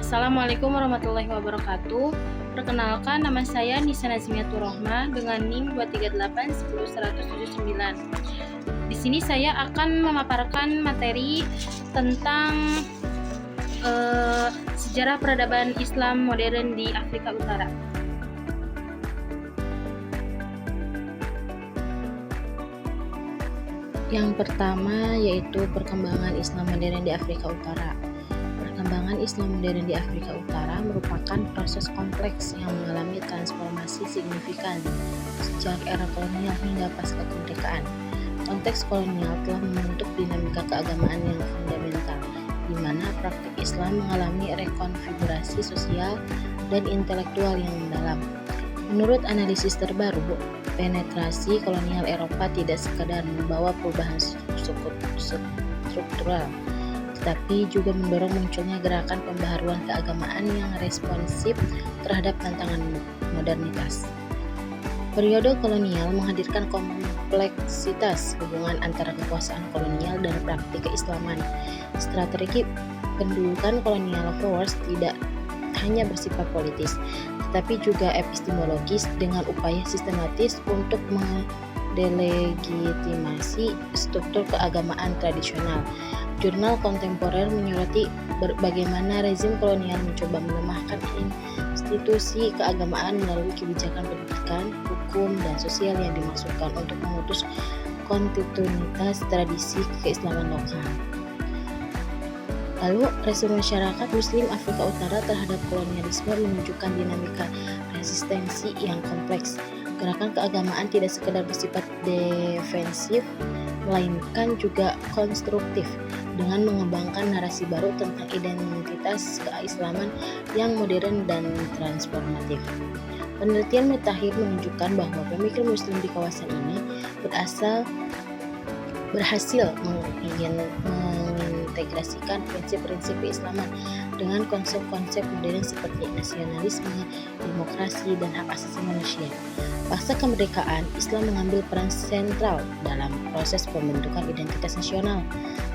Assalamualaikum warahmatullahi wabarakatuh. Perkenalkan, nama saya Nisa Nazmiatur Rohma dengan NIM 238100179. Di sini saya akan memaparkan materi tentang sejarah peradaban Islam modern di Afrika Utara. Yang pertama yaitu perkembangan Islam modern di Afrika Utara. Perkembangan Islam modern di Afrika Utara merupakan proses kompleks yang mengalami transformasi signifikan sejak era kolonial hingga pasca kemerdekaan. Konteks kolonial telah membentuk dinamika keagamaan yang fundamental, di mana praktik Islam mengalami rekonfigurasi sosial dan intelektual yang mendalam. Menurut analisis terbaru, penetrasi kolonial Eropa tidak sekadar membawa perubahan struktural, tetapi juga mendorong munculnya gerakan pembaharuan keagamaan yang responsif terhadap tantangan modernitas. Periode kolonial menghadirkan kompleksitas hubungan antara kekuasaan kolonial dan praktik keislaman. Strategi pendudukan kolonial force tidak hanya bersifat politis, tetapi juga epistemologis dengan upaya sistematis untuk mendelegitimasi struktur keagamaan tradisional. Jurnal kontemporer menyoroti bagaimana rezim kolonial mencoba melemahkan institusi keagamaan melalui kebijakan pendidikan, hukum, dan sosial yang dimaksudkan untuk memutus kontinuitas tradisi keislaman lokal. Lalu, respon masyarakat Muslim Afrika Utara terhadap kolonialisme menunjukkan dinamika resistensi yang kompleks. Gerakan keagamaan tidak sekedar bersifat defensif, melainkan juga konstruktif, dengan mengembangkan narasi baru tentang identitas keislaman yang modern dan transformatif. Penelitian mutakhir menunjukkan bahwa pemikir Muslim di kawasan ini berhasil mengintegrasikan prinsip-prinsip keislaman dengan konsep-konsep modern seperti nasionalisme, demokrasi, dan hak asasi manusia. Pasca kemerdekaan, Islam mengambil peran sentral dalam proses pembentukan identitas nasional.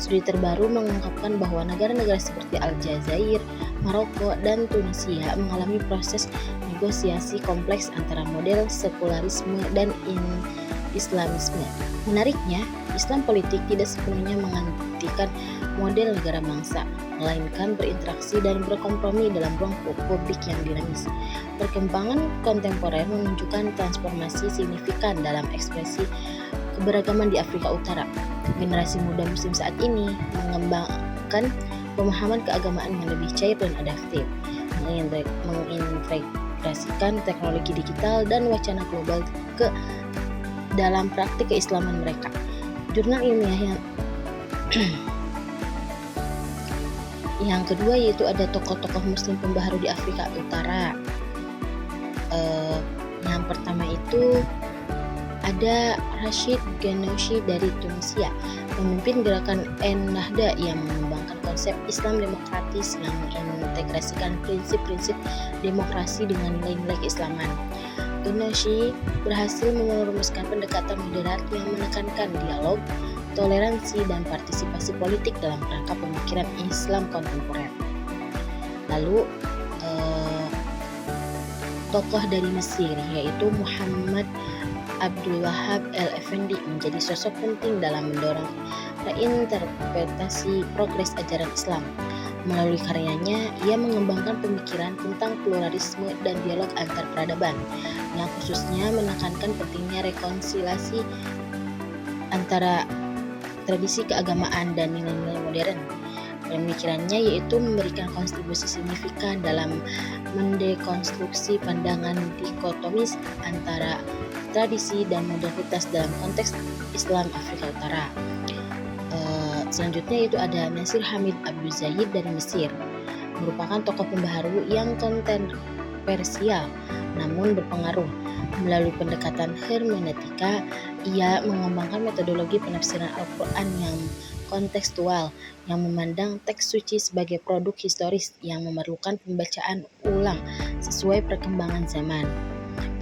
Studi terbaru mengungkapkan bahwa negara-negara seperti Aljazair, Maroko, dan Tunisia mengalami proses negosiasi kompleks antara model sekularisme dan Islamisme. Menariknya, Islam politik tidak sepenuhnya menggantikan model negara bangsa, melainkan berinteraksi dan berkompromi dalam ruang publik yang dinamis. Perkembangan kontemporer menunjukkan transformasi signifikan dalam ekspresi keberagaman di Afrika Utara. Generasi muda Muslim saat ini mengembangkan pemahaman keagamaan yang lebih cair dan adaptif, mengintegrasikan teknologi digital dan wacana global ke dalam praktik keislaman mereka. Jurnal ilmiah yang kedua yaitu ada tokoh-tokoh Muslim pembaharu di Afrika Utara. Yang pertama itu ada Rashid Ghannouchi dari Tunisia, pemimpin gerakan Ennahda yang mengembangkan konsep Islam demokratis yang mengintegrasikan prinsip-prinsip demokrasi dengan nilai-nilai keislaman. Ghannouchi berhasil merumuskan pendekatan moderat yang menekankan dialog, toleransi, dan partisipasi politik dalam rangka pemikiran Islam kontemporer. Lalu tokoh dari Mesir yaitu Muhammad Abdul Wahab El-Effendi menjadi sosok penting dalam mendorong reinterpretasi progres ajaran Islam. Melalui karyanya, ia mengembangkan pemikiran tentang pluralisme dan dialog antar peradaban, yang khususnya menekankan pentingnya rekonsiliasi antara tradisi keagamaan dan nilai-nilai modern. Pemikirannya yaitu memberikan kontribusi signifikan dalam mendekonstruksi pandangan dikotomis antara tradisi dan modernitas dalam konteks Islam Afrika Utara. Selanjutnya itu ada Nasir Hamid Abdul Zahid dari Mesir, merupakan tokoh pembaharu yang kontroversial namun berpengaruh. Melalui pendekatan hermeneutika, ia mengembangkan metodologi penafsiran Al-Quran yang kontekstual, yang memandang teks suci sebagai produk historis yang memerlukan pembacaan ulang sesuai perkembangan zaman.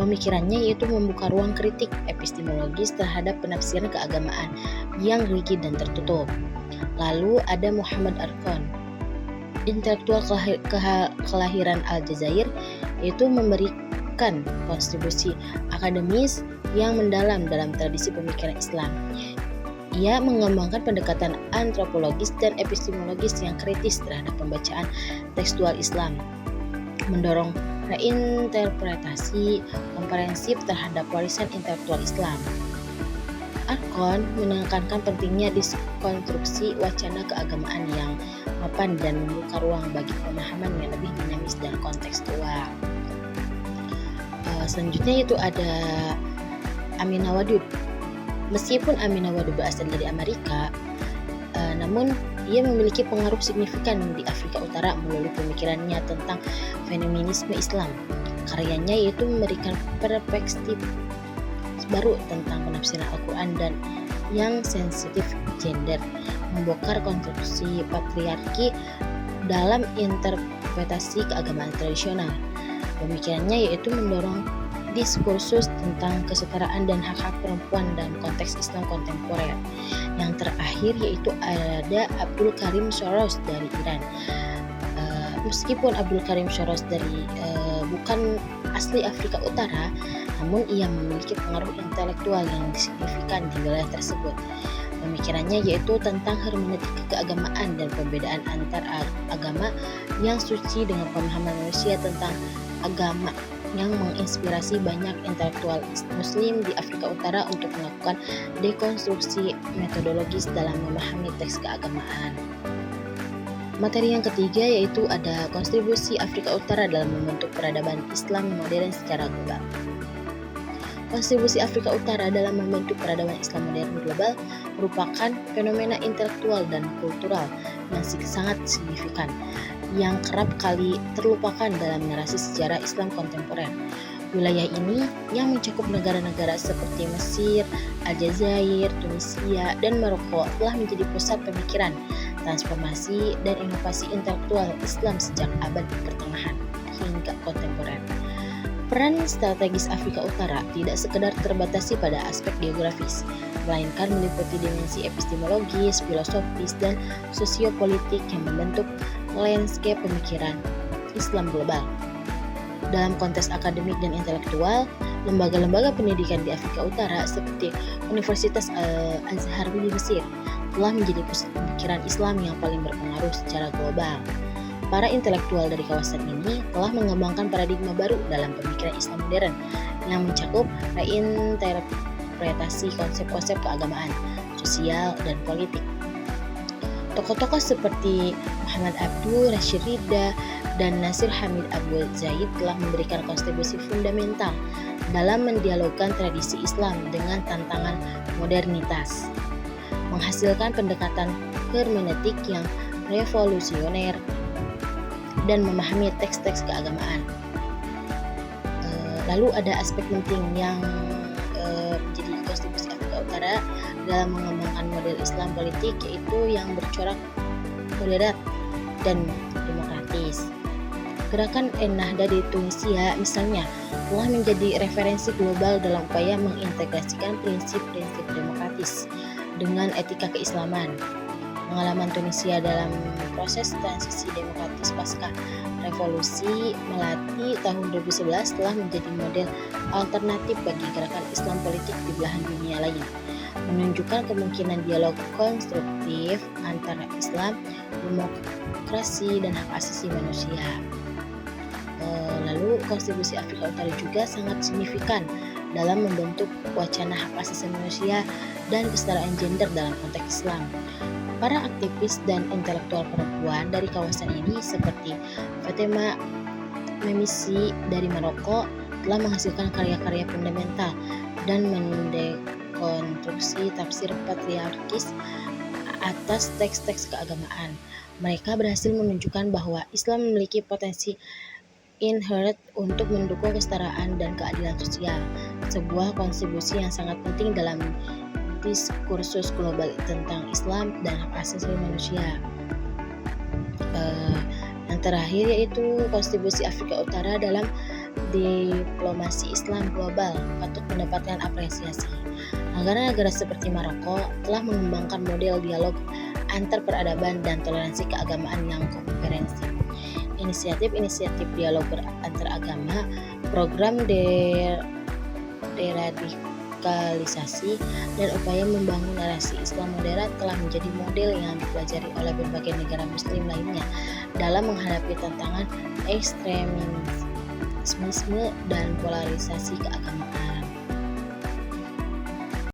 Pemikirannya yaitu membuka ruang kritik epistemologis terhadap penafsiran keagamaan yang rigid dan tertutup. Lalu ada Muhammad Arqon intelektual kelahiran Aljazair, yaitu memberikan kontribusi akademis yang mendalam dalam tradisi pemikiran Islam. Ia mengembangkan pendekatan antropologis dan epistemologis yang kritis terhadap pembacaan tekstual Islam, mendorong reinterpretasi komprehensif terhadap warisan intelektual Islam. Arkon menekankan pentingnya diskonstruksi wacana keagamaan yang mapan dan membuka ruang bagi pemahaman yang lebih dinamis dan kontekstual. Selanjutnya itu ada Aminah Wadud. Meskipun Aminah Wadud berasal dari Amerika, namun ia memiliki pengaruh signifikan di Afrika Utara melalui pemikirannya tentang feminisme Islam. Karyanya yaitu memberikan perspektif baru tentang penafsiran Al-Quran dan yang sensitif gender, membongkar konstruksi patriarki dalam interpretasi keagamaan tradisional. Pemikirannya yaitu mendorong diskursus tentang kesetaraan dan hak-hak perempuan dalam konteks Islam kontemporer. Yang terakhir yaitu ada Abdul Karim Soros dari Iran. Meskipun Abdul Karim Soros dari bukan asli Afrika Utara, namun ia memiliki pengaruh intelektual yang signifikan di wilayah tersebut. Pemikirannya yaitu tentang hermeneutika keagamaan dan perbedaan antar agama yang suci dengan pemahaman manusia tentang agama, yang menginspirasi banyak intelektual Muslim di Afrika Utara untuk melakukan dekonstruksi metodologis dalam memahami teks keagamaan. Materi yang ketiga yaitu ada kontribusi Afrika Utara dalam membentuk peradaban Islam modern secara global. Kontribusi Afrika Utara dalam membentuk peradaban Islam modern global merupakan fenomena intelektual dan kultural yang sangat signifikan, yang kerap kali terlupakan dalam narasi sejarah Islam kontemporer. Wilayah ini yang mencakup negara-negara seperti Mesir, Aljazair, Tunisia, dan Maroko telah menjadi pusat pemikiran, transformasi, dan inovasi intelektual Islam sejak abad pertengahan hingga kontemporer. Peran strategis Afrika Utara tidak sekedar terbatasi pada aspek geografis, melainkan meliputi dimensi epistemologis, filosofis, dan sosiopolitik yang membentuk landscape pemikiran Islam global. Dalam konteks akademik dan intelektual, lembaga-lembaga pendidikan di Afrika Utara seperti Universitas Al-Azhar di Mesir telah menjadi pusat pemikiran Islam yang paling berpengaruh secara global. Para intelektual dari kawasan ini telah mengembangkan paradigma baru dalam pemikiran Islam modern yang mencakup reinterpretasi konsep-konsep keagamaan, sosial, dan politik. Tokoh-tokoh seperti Muhammad Abduh, Rashid Ridha, dan Nasir Hamid Abu Zaid telah memberikan kontribusi fundamental dalam mendialogkan tradisi Islam dengan tantangan modernitas, menghasilkan pendekatan hermeneutik yang revolusioner dan memahami teks-teks keagamaan. Lalu ada aspek penting yang menjadi kontribusi Afrika Utara dalam mengembangkan model Islam politik, yaitu yang bercorak moderat dan demokratis. Gerakan Ennahda di Tunisia misalnya telah menjadi referensi global dalam upaya mengintegrasikan prinsip-prinsip demokratis dengan etika keislaman. Pengalaman Tunisia dalam proses transisi demokratis pasca revolusi Melati tahun 2011 telah menjadi model alternatif bagi gerakan Islam politik di belahan dunia lain, menunjukkan kemungkinan dialog konstruktif antara Islam, demokrasi, dan hak asasi manusia. Lalu kontribusi Afrika Utara juga sangat signifikan dalam membentuk wacana hak asasi manusia dan kesetaraan gender dalam konteks Islam. Para aktivis dan intelektual perempuan dari kawasan ini seperti Fatima Memisi dari Maroko telah menghasilkan karya-karya fundamental dan mendekonstruksi tafsir patriarkis atas teks-teks keagamaan. Mereka berhasil menunjukkan bahwa Islam memiliki potensi inherent untuk mendukung kesetaraan dan keadilan sosial, sebuah kontribusi yang sangat penting dalam diskursus global tentang Islam dan hak asasi manusia. Yang terakhir yaitu kontribusi Afrika Utara dalam diplomasi Islam global patut mendapatkan apresiasi. Negara-negara seperti Maroko telah mengembangkan model dialog antar peradaban dan toleransi keagamaan yang komprehensif. Inisiatif-inisiatif dialog antaragama, program deradikalisasi, dan upaya membangun narasi Islam moderat telah menjadi model yang dipelajari oleh berbagai negara muslim lainnya dalam menghadapi tantangan ekstremisme dan polarisasi keagamaan.